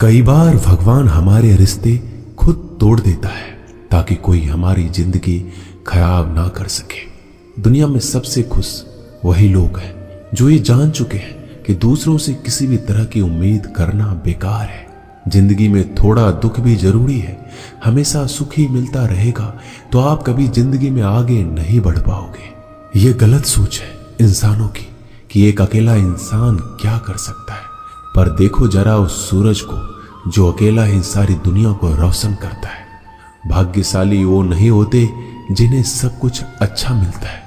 कई बार भगवान हमारे रिश्ते खुद तोड़ देता है ताकि कोई हमारी जिंदगी खराब ना कर सके। दुनिया में सबसे खुश वही लोग हैं जो ये जान चुके हैं कि दूसरों से किसी भी तरह की उम्मीद करना बेकार है। जिंदगी में थोड़ा दुख भी जरूरी है। हमेशा सुख ही मिलता रहेगा तो आप कभी जिंदगी में आगे नहीं बढ़ पाओगे। ये गलत सोच है इंसानों की कि एक अकेला इंसान क्या कर सकता है। पर देखो जरा उस सूरज को जो अकेला ही सारी दुनिया को रोशन करता है। भाग्यशाली वो नहीं होते जिन्हें सब कुछ अच्छा मिलता है,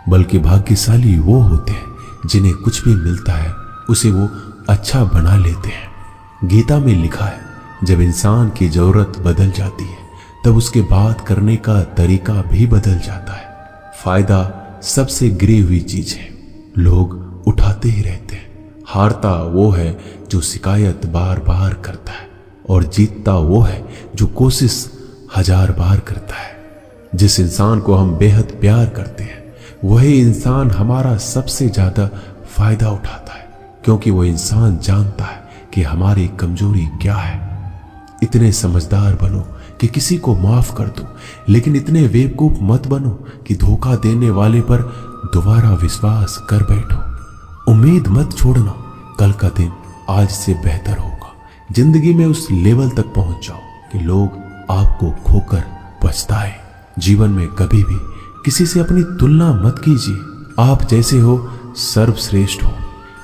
बल्कि भाग्यशाली वो होते हैं जिन्हें कुछ भी मिलता है उसे वो अच्छा बना लेते हैं। गीता में लिखा है, जब इंसान की जरूरत बदल जाती है तब उसके बात करने का तरीका भी बदल जाता है। फायदा सबसे गिरी हुई चीज है, लोग उठाते ही रहते हैं। हारता वो है जो शिकायत बार बार करता है और जीतता वो है जो कोशिश 1000 बार करता है। जिस इंसान को हम बेहद प्यार करते हैं वही इंसान हमारा सबसे ज्यादा फायदा उठाता है, क्योंकि वो इंसान जानता है कि हमारी कमजोरी क्या है। इतने समझदार बनो कि किसी को माफ कर दो, लेकिन इतने बेवकूफ मत बनो कि धोखा देने वाले पर दोबारा विश्वास कर बैठो। उम्मीद मत छोड़ना, कल का दिन आज से बेहतर होगा। जिंदगी में उस लेवल तक पहुंच जाओ कि लोग आपको खोकर पछताए। जीवन में कभी भी किसी से अपनी तुलना मत कीजिए। आप जैसे हो सर्वश्रेष्ठ हो,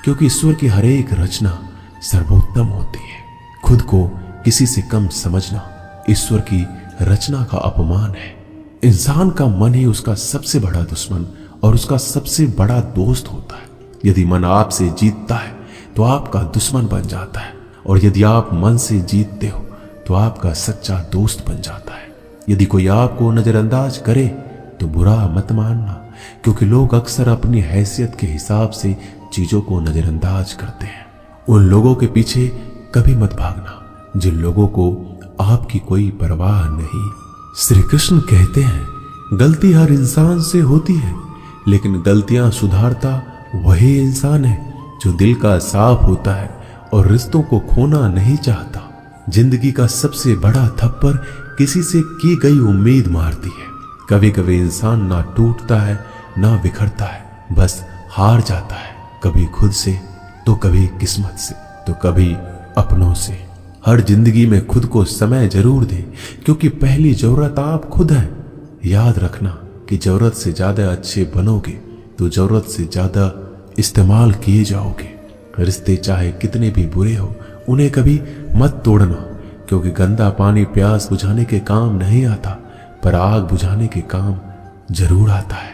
क्योंकि ईश्वर की हर एक रचना सर्वोत्तम होती है। खुद को किसी से कम समझना ईश्वर की रचना का अपमान है। इंसान का मन ही उसका सबसे बड़ा दुश्मन और उसका सबसे बड़ा दोस्त होता है। यदि मन आपसे जीतता है तो आपका दुश्मन बन जाता है, और यदि आप मन से जीतते हो तो आपका सच्चा दोस्त बन जाता है। यदि कोई आपको नजरअंदाज करे तो बुरा मत मानना, क्योंकि लोग अक्सर अपनी हैसियत के हिसाब से चीजों को नजरअंदाज करते हैं। उन लोगों के पीछे कभी मत भागना जिन लोगों को आपकी कोई परवाह नहीं। श्री कृष्ण कहते हैं, गलती हर इंसान से होती है, लेकिन गलतियां सुधारता वही इंसान है जो दिल का साफ होता है और रिश्तों को खोना नहीं चाहता। जिंदगी का सबसे बड़ा थप्पड़ किसी से की गई उम्मीद मारती है। कभी कभी इंसान ना टूटता है ना बिखरता है, बस हार जाता है। कभी खुद से तो कभी किस्मत से तो कभी अपनों से। हर जिंदगी में खुद को समय जरूर दे, क्योंकि पहली जरूरत आप खुद है। याद रखना कि जरूरत से ज्यादा अच्छे बनोगे तो जरूरत से ज्यादा इस्तेमाल किए जाओगे। रिश्ते चाहे कितने भी बुरे हो उन्हें कभी मत तोड़ना, क्योंकि गंदा पानी प्यास बुझाने के काम नहीं आता, पर आग बुझाने के काम जरूर आता है।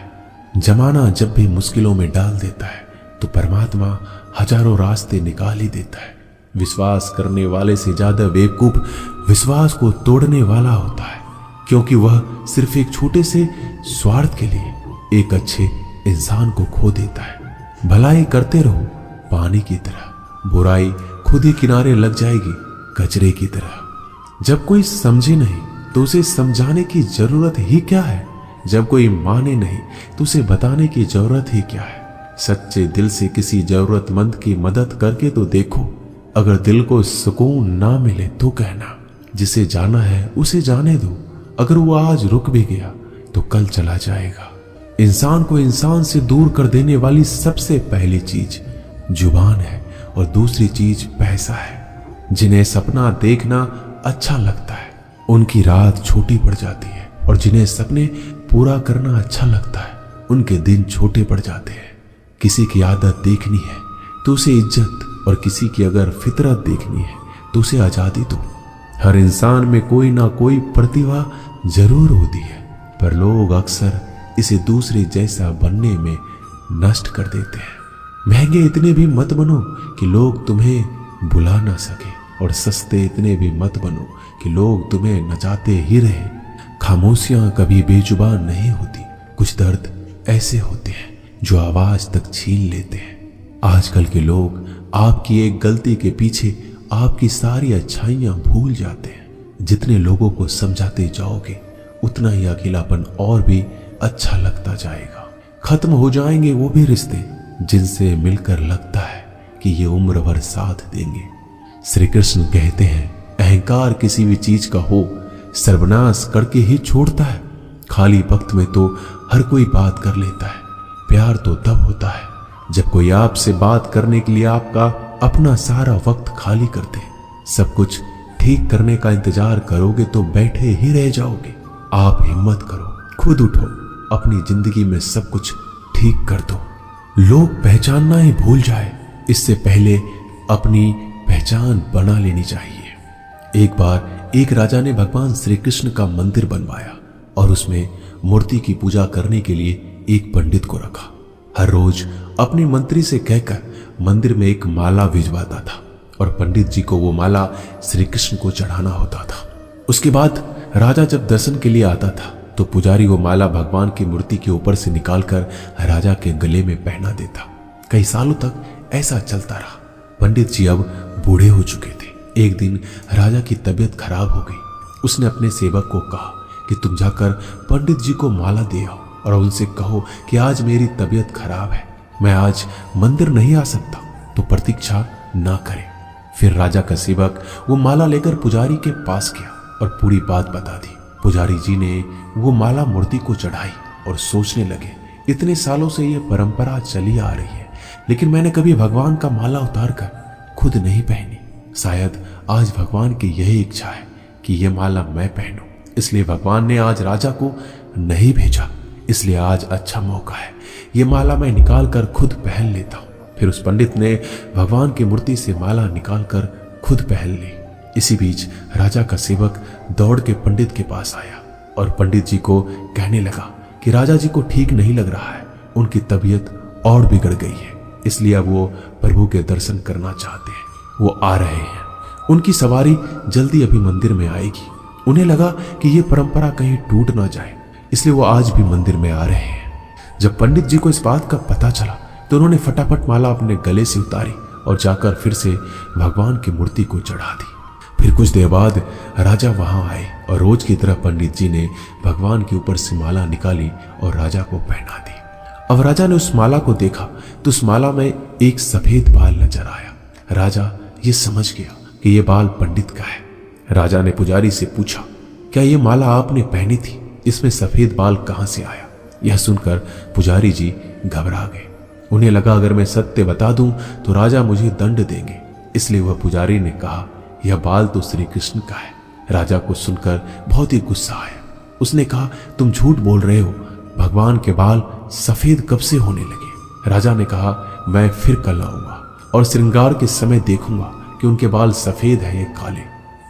जमाना जब भी मुश्किलों में डाल देता है तो परमात्मा हजारों रास्ते निकाल ही देता है। विश्वास करने वाले से ज्यादा बेवकूफ विश्वास को तोड़ने वाला होता है, क्योंकि वह सिर्फ एक छोटे से स्वार्थ के लिए एक अच्छे इंसान को खो देता है। भलाई करते रहो पानी की तरह, बुराई खुद ही किनारे लग जाएगी कचरे की तरह। जब कोई समझे नहीं तो उसे समझाने की जरूरत ही क्या है। जब कोई माने नहीं तो उसे बताने की जरूरत ही क्या है। सच्चे दिल से किसी जरूरतमंद की मदद करके तो देखो। अगर दिल को सुकून ना मिले तो कहना, जिसे जाना है उसे जाने दो। अगर वो आज रुक भी गया तो कल चला जाएगा। इंसान को इंसान से दूर कर देने वाली सबसे पहली चीज जुबान है और दूसरी चीज पैसा है। जिन्हें सपना देखना अच्छा लगता है उनकी रात छोटी पड़ जाती है, और जिन्हें सपने पूरा करना अच्छा लगता है उनके दिन छोटे पड़ जाते हैं। किसी की आदत देखनी है तो उसे इज्जत, और किसी की अगर फितरत देखनी है तो उसे आजादी दो। हर इंसान में कोई ना कोई प्रतिभा जरूर होती है, पर लोग अक्सर इसे दूसरे जैसा बनने में नष्ट कर देते हैं। महंगे इतने भी मत बनो कि लोग तुम्हें बुला ना सके, और सस्ते इतने भी मत बनो कि लोग तुम्हें नचाते ही रहे। खामोशियां कभी बेजुबान नहीं होती। कुछ दर्द ऐसे होते हैं जो आवाज तक छीन लेते हैं। आजकल के लोग आपकी एक गलती के पीछे आपकी सारी अच्छाइयां भूल जाते हैं। जितने लोगों को समझाते जाओगे उतना ही अकेलापन और भी अच्छा लगता जाएगा। खत्म हो जाएंगे वो भी रिश्ते जिनसे मिलकर लगता है कि ये उम्र भर साथ देंगे। श्री कृष्ण कहते हैं, अहंकार किसी भी चीज का हो सर्वनाश करके ही छोड़ता है। खाली वक्त में तो हर कोई बात कर लेता है। प्यार तो तब होता है जब कोई आपसे बात करने के लिए आपका अपना सारा वक्त खाली कर दे। सब कुछ ठीक करने का इंतजार करोगे तो बैठे ही रह जाओगे। आप हिम्मत करो, खुद उठो, अपनी जिंदगी में सब कुछ ठीक कर दो। लोग पहचानना ही भूल जाए इससे पहले अपनी पहचान बना लेनी चाहिए। एक बार एक राजा ने भगवान श्री कृष्ण का मंदिर बनवाया और उसमें मूर्ति की पूजा करने के लिए एक पंडित को रखा। हर रोज अपने मंत्री से कहकर मंदिर में एक माला भिजवाता था और पंडित जी को वो माला श्री कृष्ण को चढ़ाना होता था। उसके बाद राजा जब दर्शन के लिए आता था तो पुजारी वो माला भगवान की मूर्ति के ऊपर से निकालकर राजा के गले में पहना देता। कई सालों तक ऐसा चलता रहा। पंडित जी अब बूढ़े हो चुके थे। एक दिन राजा की तबीयत खराब हो गई। उसने अपने सेवक को कहा कि तुम जाकर पंडित जी को माला दे आओ और उनसे कहो कि आज मेरी तबीयत खराब है, मैं आज मंदिर नहीं आ सकता, तो प्रतीक्षा ना करे। फिर राजा का सेवक वो माला लेकर पुजारी के पास गया और पूरी बात बता दी। पुजारी जी ने वो माला मूर्ति को चढ़ाई और सोचने लगे, इतने सालों से ये परंपरा चली आ रही है, लेकिन मैंने कभी भगवान का माला उतार कर खुद नहीं पहनी। शायद आज भगवान की यही इच्छा है कि ये माला मैं पहनूं, इसलिए भगवान ने आज राजा को नहीं भेजा। इसलिए आज अच्छा मौका है, ये माला मैं निकाल कर खुद पहन लेता हूं। फिर उस पंडित ने भगवान की मूर्ति से माला निकाल कर खुद पहन ली। इसी बीच राजा का सेवक दौड़ के पंडित के पास आया और पंडित जी को कहने लगा कि राजा जी को ठीक नहीं लग रहा है, उनकी तबीयत और बिगड़ गई है, इसलिए अब वो प्रभु के दर्शन करना चाहते हैं। वो आ रहे हैं, उनकी सवारी जल्दी अभी मंदिर में आएगी। उन्हें लगा कि ये परंपरा कहीं टूट ना जाए, इसलिए वो आज भी मंदिर में आ रहे हैं। जब पंडित जी को इस बात का पता चला तो उन्होंने फटाफट माला अपने गले से उतारी और जाकर फिर से भगवान की मूर्ति को चढ़ा दी। फिर कुछ देर बाद राजा वहां आए और रोज की तरह पंडित जी ने भगवान के ऊपर से माला निकाली और राजा को पहना दी। अब राजा ने उस माला को देखा तो उस माला में एक सफेद बाल नजर आया। राजा ये समझ गया कि ये बाल पंडित का है। राजा ने पुजारी से पूछा, क्या ये माला आपने पहनी थी? इसमें सफेद बाल कहां से आया? यह सुनकर पुजारी जी घबरा गए। उन्हें लगा अगर मैं सत्य बता दूं तो राजा मुझे दंड देंगे, इसलिए वह पुजारी ने कहा, यह बाल तो श्री कृष्ण का है। राजा को सुनकर बहुत ही गुस्सा आया। उसने कहा, तुम झूठ बोल रहे हो, भगवान के बाल सफेद कब से होने लगे? राजा ने कहा, मैं फिर कल आऊंगा और श्रृंगार के समय देखूंगा कि उनके बाल सफेद है या काले।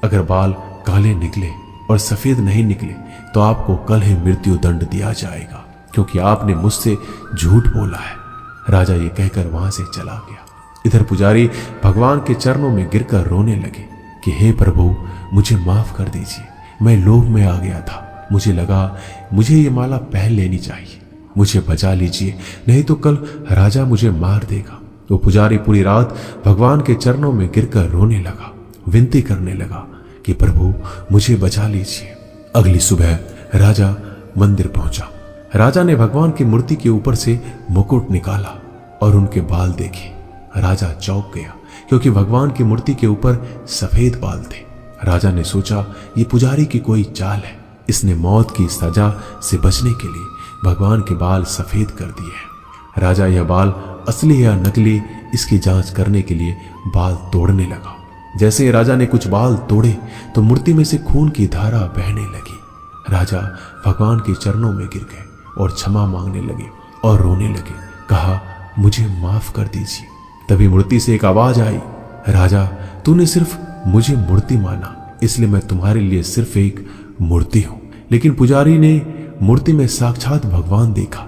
अगर बाल काले निकले और सफेद नहीं निकले तो आपको कल ही मृत्यु दंड दिया जाएगा, क्योंकि आपने मुझसे झूठ बोला है। राजा ये कहकर वहां से चला गया। इधर पुजारी भगवान के चरणों में गिरकर रोने लगे कि हे प्रभु, मुझे माफ कर दीजिए, मैं लोभ में आ गया था, मुझे लगा मुझे ये माला पहन लेनी चाहिए, मुझे बचा लीजिए, नहीं तो कल राजा मुझे मार देगा। तो पुजारी पूरी रात भगवान के चरणों में गिरकर रोने लगा, विनती करने लगा कि प्रभु मुझे बचा लीजिए। अगली सुबह राजा मंदिर पहुंचा। राजा ने भगवान की मूर्ति के ऊपर से मुकुट निकाला और उनके बाल देखे। राजा चौंक गया क्योंकि भगवान की मूर्ति के ऊपर सफेद बाल थे। राजा ने सोचा ये पुजारी की कोई चाल है, इसने मौत की सजा से बचने के लिए भगवान के बाल सफेद कर दिए हैं। राजा यह बाल असली या नकली इसकी जांच करने के लिए बाल तोड़ने लगा। जैसे ही राजा ने कुछ बाल तोड़े तो मूर्ति में से खून की धारा बहने लगी। राजा भगवान के चरणों में गिर गए और क्षमा मांगने लगे और रोने लगे, कहा मुझे माफ कर दीजिए। तभी मूर्ति से एक आवाज आई, राजा तूने सिर्फ मुझे मूर्ति माना, इसलिए मैं तुम्हारे लिए सिर्फ एक मूर्ति हूं। लेकिन पुजारी ने मूर्ति में साक्षात भगवान देखा,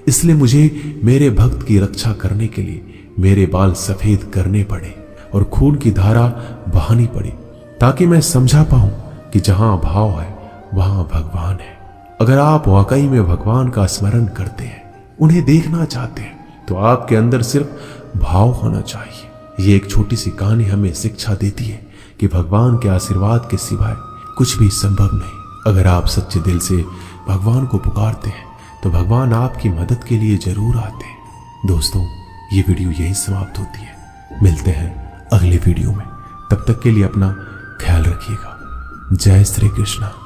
इसलिए मुझे मेरे भक्त की रक्षा करने के लिए मेरे बाल सफेद करने पड़े और खून की धारा बहानी पड़ी, ताकि मैं समझा पाऊं कि जहां भाव है वहां भगवान है। अगर आप वाकई में भगवान का स्मरण करते हैं, उन्हें देखना चाहते हैं, तो आपके अंदर सिर्फ भाव होना चाहिए। ये एक छोटी सी कहानी हमें शिक्षा देती है कि भगवान के आशीर्वाद के सिवाय कुछ भी संभव नहीं। अगर आप सच्चे दिल से भगवान को पुकारते हैं तो भगवान आपकी मदद के लिए जरूर आते हैं। दोस्तों, ये वीडियो यही समाप्त होती है। मिलते हैं अगले वीडियो में। तब तक के लिए अपना ख्याल रखिएगा। जय श्री कृष्णा।